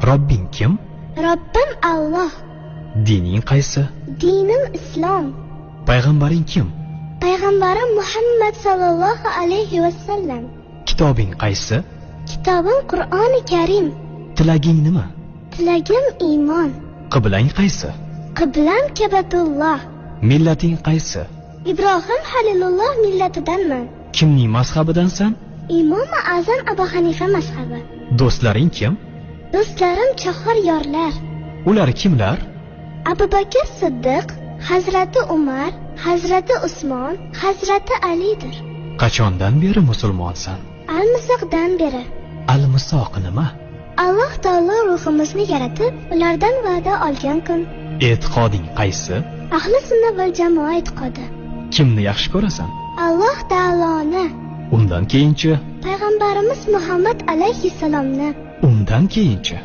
Robbing kim? Robbim Alloh. Dining qaysi? Dinim Islom. Payg'ambaring kim? Payg'ambarim Muhammad sallallohu alayhi vasallam. Kitobing qaysi? Kitobim Qur'oni Karim. Tilaging nima? Tilagim iymon. Qiblang qaysi? Qiblam Kabatulloh. Millating qaysi? Ibrohim Halilulloh millatidanman. Kimning mazhabidansan? Imom Azam Abu Hanifa mazhabi. Do'stlaring kim? Do'stlarim chahor yorlar. Ular kimlar? Abu Bakr Siddiq, Hazrati Umar, Hazrati Usmon, Hazrati Alidir. Qachondan beri musulmonsan? Al-Misoqdan beri. Al-Misoq nima? Alloh taolo ruhimizni yaratib, ulardan va'da olgan kun. E'tiqoding qaysi? Ahli sunna val jamoa e'tiqodi. Kimni yaxshi ko'rasan? Alloh taoloni. Undan keyinchi? Payg'ambarimiz Muhammad alayhissalomni. Undan keyinchi?